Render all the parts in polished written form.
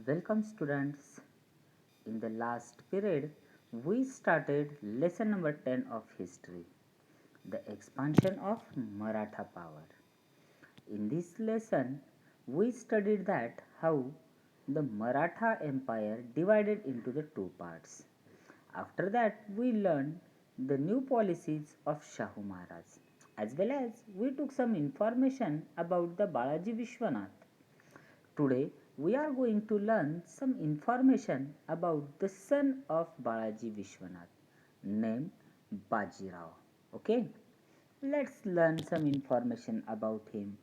Welcome students. In the last period, we started lesson number 10 of history, the expansion of Maratha power. In this lesson, we studied that how the Maratha empire divided into the two parts. After that, we learned the new policies of Shahu Maharaj, as well as we took some information about the Balaji Vishwanath. Today we are going to learn some information about the son of Balaji Vishwanath named Bajirao. Okay, let's learn some information about him.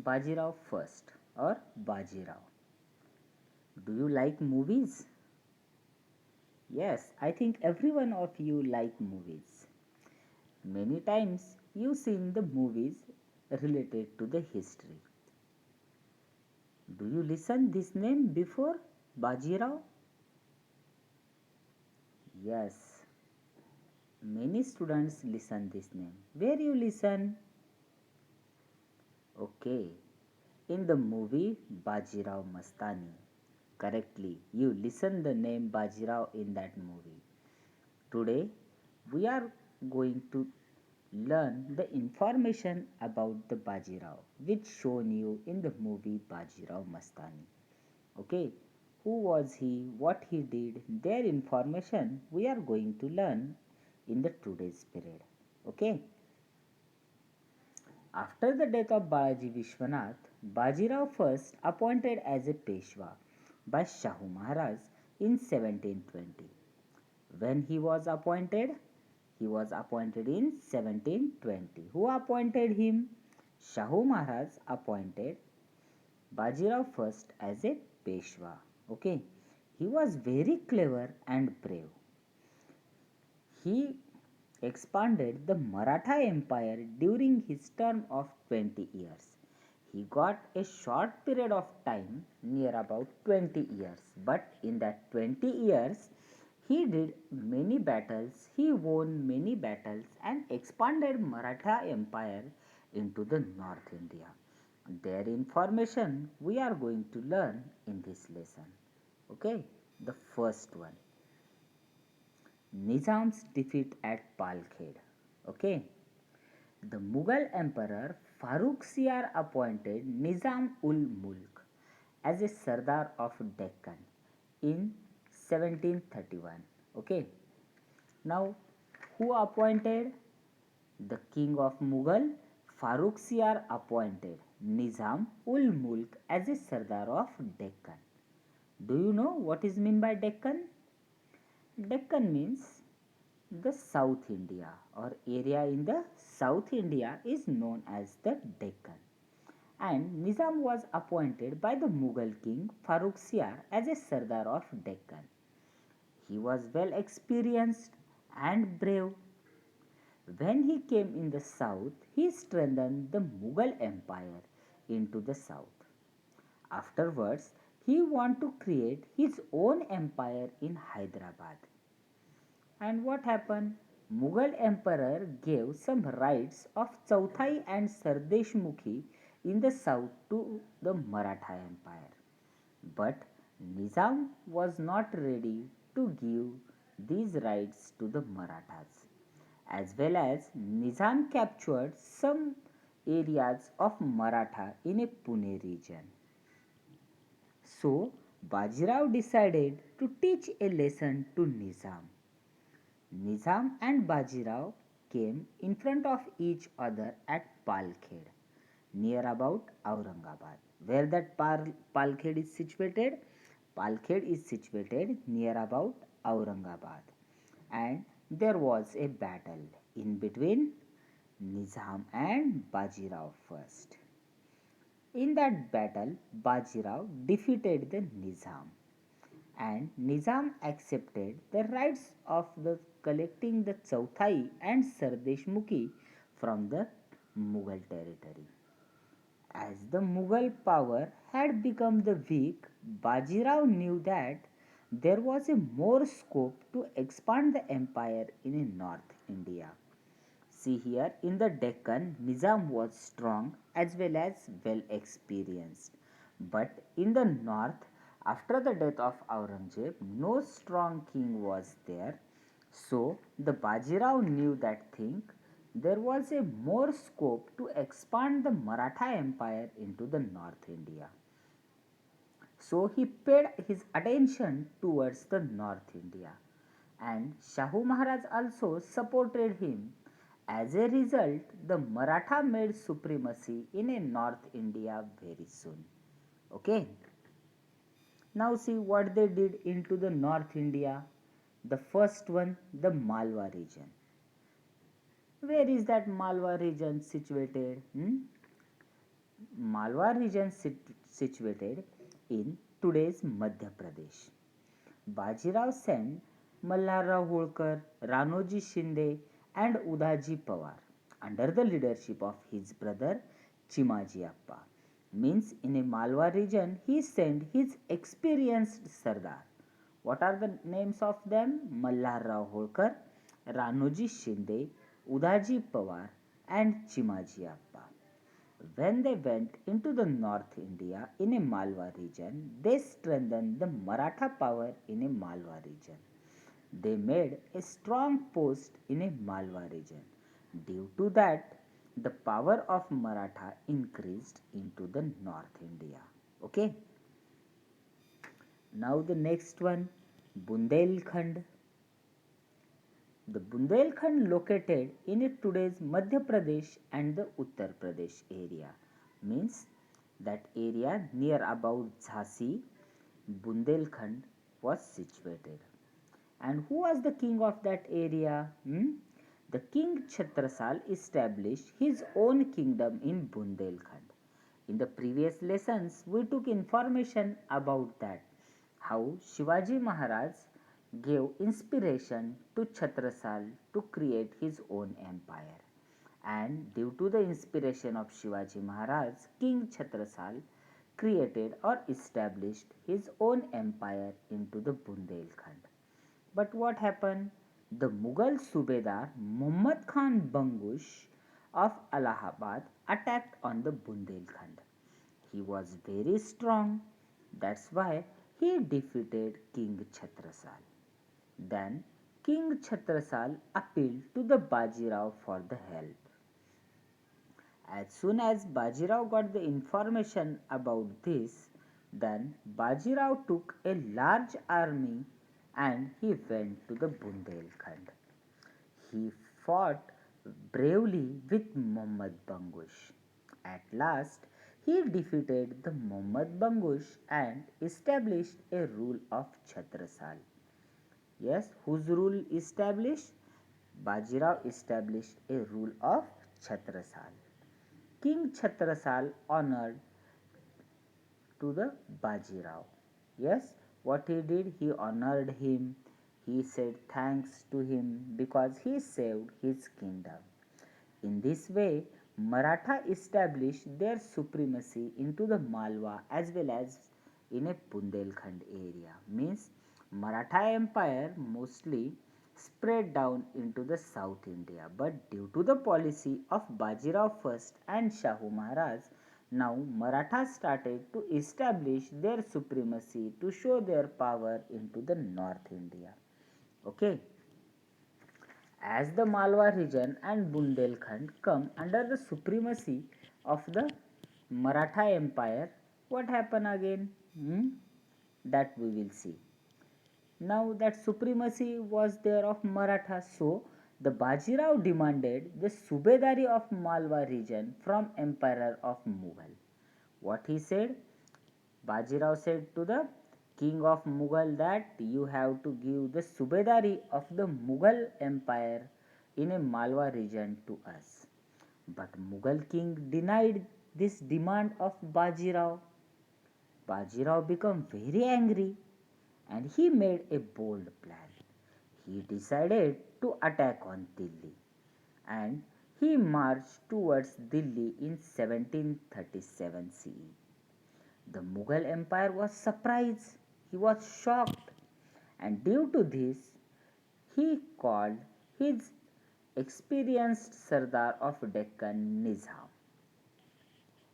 Bajirao first or Bajirao. Do you like movies? Yes, I think every one of you like movies. Many times you seen the movies related to the history. Do you listen this name before Bajirao? Yes, many students listen this name. Where you listen? Okay, in the movie Bajirao Mastani. Correctly, you listen the name Bajirao in that movie. Today, we are going to learn the information about the Bajirao which shown you in the movie Bajirao Mastani. Okay, who was he, what he did, their information we are going to learn in the today's period. Okay. After the death of Balaji Vishwanath, Bajirao first appointed as a Peshwa by Shahu Maharaj in 1720. When he was appointed in 1720. Who appointed him? Shahu Maharaj appointed Bajirao first as a Peshwa. Okay, he was very clever and brave. He expanded the Maratha Empire during his term of 20 years. He got a short period of time, near about 20 years, but in that 20 years, he did many battles, he won many battles and expanded Maratha Empire into the North India. Their information we are going to learn in this lesson. Okay, the first one, Nizam's defeat at Palkhed. Okay, the Mughal Emperor Farrukhsiyar appointed Nizam ul Mulk as a Sardar of Deccan in 1731. Okay, now who appointed? The king of Mughal Farrukhsiyar appointed Nizam ul Mulk as a Sardar of Deccan. Do you know what is meant by Deccan? Deccan means the South India or area in the South India is known as the Deccan. And Nizam was appointed by the Mughal king Farrukhsiyar as a Sardar of Deccan. He was well experienced and brave. When he came in the south, he strengthened the Mughal empire into the south. Afterwards, he wanted to create his own empire in Hyderabad. And what happened? Mughal emperor gave some rights of Chauthai and Sardeshmukhi in the south to the Maratha empire. But Nizam was not ready to give these rights to the Marathas. As well as Nizam captured some areas of Maratha in a Pune region. So Bajirao decided to teach a lesson to Nizam. Nizam and Bajirao came in front of each other at Palkhed, near about Aurangabad. Where that Palkhed is situated? Palkhed is situated near about Aurangabad. And there was a battle in between Nizam and Bajirao first. In that battle, Bajirao defeated the Nizam and Nizam accepted the rights of the collecting the Chauthai and Sardeshmukhi from the Mughal territory. As the Mughal power had become the weak, Bajirao knew that there was a more scope to expand the empire in North India. See here in the Deccan, Nizam was strong as well as well experienced. But in the north, after the death of Aurangzeb, no strong king was there. So the Bajirao knew that there was a more scope to expand the Maratha Empire into the North India. So he paid his attention towards the North India, and Shahu Maharaj also supported him. As a result, the Maratha made supremacy in a North India very soon. Okay, now see what they did into the North India. The first one, the Malwa region. Where is that Malwa region situated? Malwa region situated in today's Madhya Pradesh. Bajirao sent Malharrao Holkar, Ranoji Shinde and Udaji Pawar under the leadership of his brother Chimaji Appa. Means in a Malwa region he sent his experienced Sardar. What are the names of them? Malharrao Holkar, Ranoji Shinde, Udaji Pawar and Chimaji Appa. When they went into the North India in a Malwa region, they strengthened the Maratha power in a Malwa region. They made a strong post in a Malwa region. Due to that, the power of Maratha increased into the North India. Okay. Now the next one, Bundelkhand. The Bundelkhand located in today's Madhya Pradesh and the Uttar Pradesh area, means that area near about Jhansi, Bundelkhand was situated. And who was the king of that area? The king Chhatrasal established his own kingdom in Bundelkhand. In the previous lessons, we took information about that, how Shivaji Maharaj gave inspiration to Chhatrasal to create his own empire. And due to the inspiration of Shivaji Maharaj, King Chhatrasal created or established his own empire into the Bundelkhand. But what happened? The Mughal Subedar Muhammad Khan Bangush of Allahabad attacked on the Bundelkhand. He was very strong, that's why he defeated King Chhatrasal. Then King Chhatrasal appealed to the Bajirao for the help. As soon as Bajirao got the information about this, then Bajirao took a large army and he went to the Bundelkhand. He fought bravely with Muhammad Bangush. At last, he defeated the Muhammad Bangush and established a rule of Chhatrasal. Yes, whose rule established? Bajirao established a rule of Chhatrasal. King Chhatrasal honored to the Bajirao. Yes, what he did, he honored him. He said thanks to him because he saved his kingdom. In this way, Maratha established their supremacy into the Malwa as well as in a Bundelkhand area. Means Maratha Empire mostly spread down into the South India, but due to the policy of Bajirao first and Shahu Maharaj, now Marathas started to establish their supremacy to show their power into the North India. Okay. As the Malwa region and Bundelkhand come under the supremacy of the Maratha Empire, what happened again? That we will see. Now that supremacy was there of Maratha, so the Bajirao demanded the Subedari of Malwa region from Emperor of Mughal. What he said? Bajirao said to the king of Mughal that you have to give the Subedari of the Mughal Empire in a Malwa region to us. But Mughal king denied this demand of Bajirao. Bajirao became very angry and he made a bold plan. He decided to attack on Delhi and he marched towards Delhi in 1737 CE. The Mughal Empire was surprised, he was shocked, and due to this, he called his experienced Sardar of Deccan Nizam.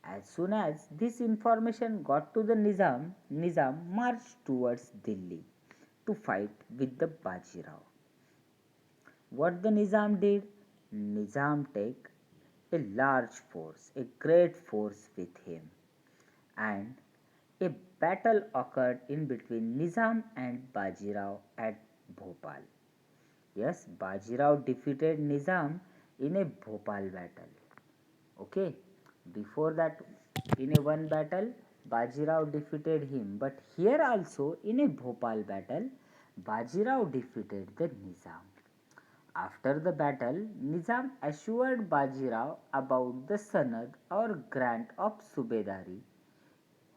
As soon as this information got to the Nizam, Nizam marched towards Delhi to fight with the Bajirao. What the Nizam did? Nizam take a large force, a great force with him, and a battle occurred in between Nizam and Bajirao at Bhopal. Yes, Bajirao defeated Nizam in a Bhopal battle. Okay, before that, in a one battle, Bajirao defeated him, but here also in a Bhopal battle, Bajirao defeated the Nizam. After the battle, Nizam assured Bajirao about the sanad or grant of Subedari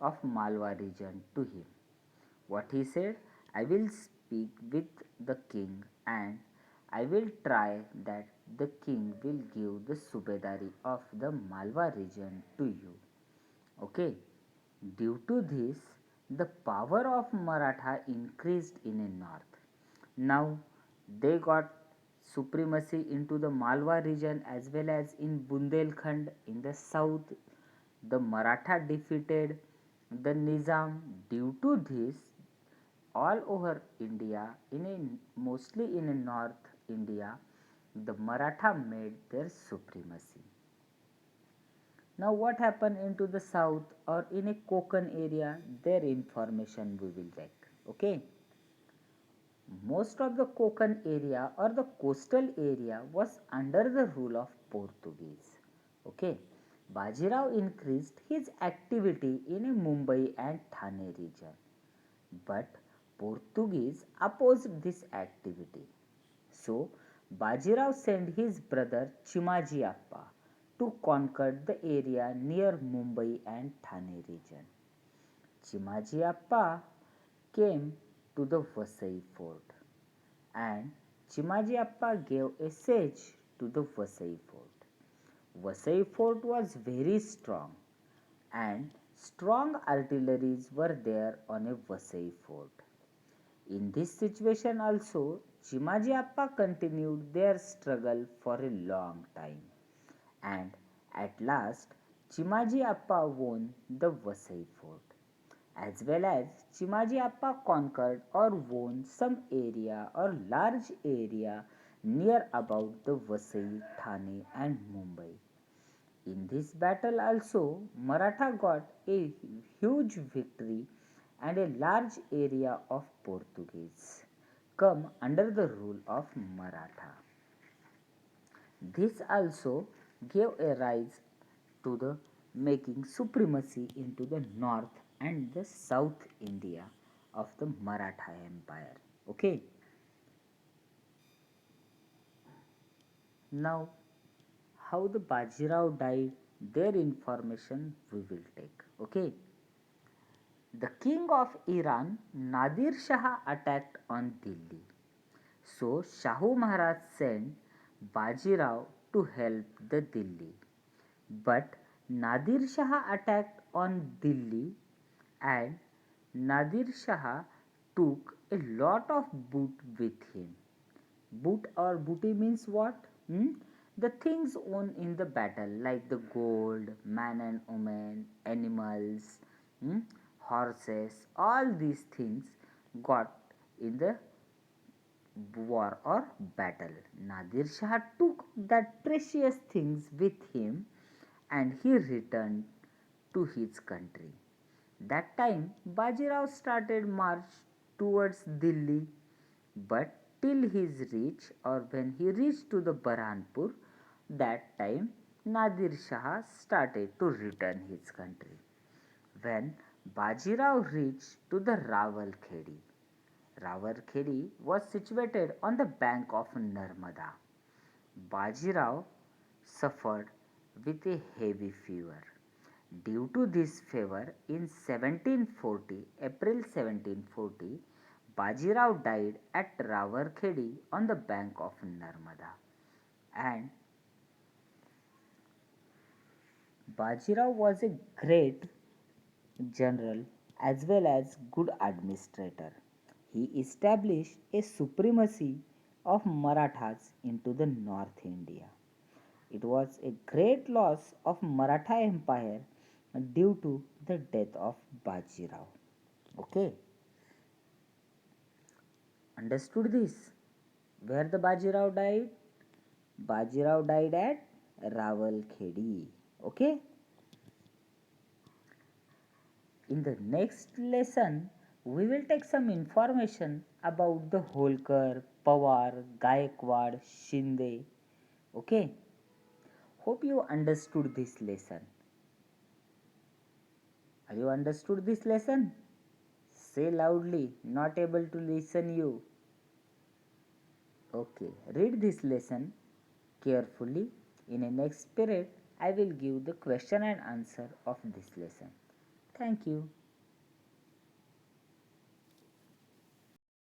of Malwa region to him. What he said, I will speak with the king and I will try that the king will give the Subedari of the Malwa region to you. Okay. Due to this, the power of Maratha increased in the north. Now they got supremacy into the Malwa region as well as in Bundelkhand in the south. The Maratha defeated the Nizam. Due to this, all over India, mostly in North India, the Maratha made their supremacy. Now, what happened into the south or in a Konkan area? Their information we will check. Okay, most of the Konkan area or the coastal area was under the rule of Portuguese. Okay, Bajirao increased his activity in a Mumbai and Thane region, but Portuguese opposed this activity. So, Bajirao sent his brother Chimaji Appa to conquer the area near Mumbai and Thane region. Chimaji Appa came to the Vasai fort and Chimaji Appa gave a siege to the Vasai fort. Vasai fort was very strong and strong artilleries were there on a Vasai fort. In this situation also, Chimaji Appa continued their struggle for a long time and at last Chimaji Appa won the Vasai fort. As well as Chimaji Appa conquered or won some area or large area near about the Vasai, Thane and Mumbai. In this battle also, Maratha got a huge victory and a large area of Portuguese come under the rule of Maratha. This also gave a rise to the making supremacy into the north and the south India of the Maratha Empire. Okay. Now, how the Bajirao died, their information we will take. Okay. The king of Iran, Nadir Shah, attacked on Delhi. So Shahu Maharaj sent Bajirao to help the Delhi. But Nadir Shah attacked on Delhi and Nadir Shah took a lot of boot with him. Boot or booty means what? The things won in the battle like the gold, man and woman, animals, hmm, horses, all these things got in the war or battle. Nadir Shah took that precious things with him and he returned to his country. That time Bajirao started march towards Delhi, but till his reach or when he reached to the Burhanpur, that time Nadir Shah started to return his country. When Bajirao reached to the Rawalkhedi, Rawalkhedi was situated on the bank of Narmada. Bajirao suffered with a heavy fever. Due to this fever, in 1740, April 1740, Bajirao died at Rawalkhedi on the bank of Narmada. And Bajirao was a great general as well as good administrator. He established a supremacy of Marathas into the North India. It was a great loss of Maratha Empire due to the death of Baji Rao. Okay, understood this? Where the Baji Rao died? Baji Rao died at Rawalkhedi. Okay. In the next lesson, we will take some information about the Holkar, Pawar, Gaikwad, Shinde. Okay. Hope you understood this lesson. Are you understood this lesson? Say loudly, not able to listen you. Okay, read this lesson carefully. In a next period, I will give the question and answer of this lesson. Thank you.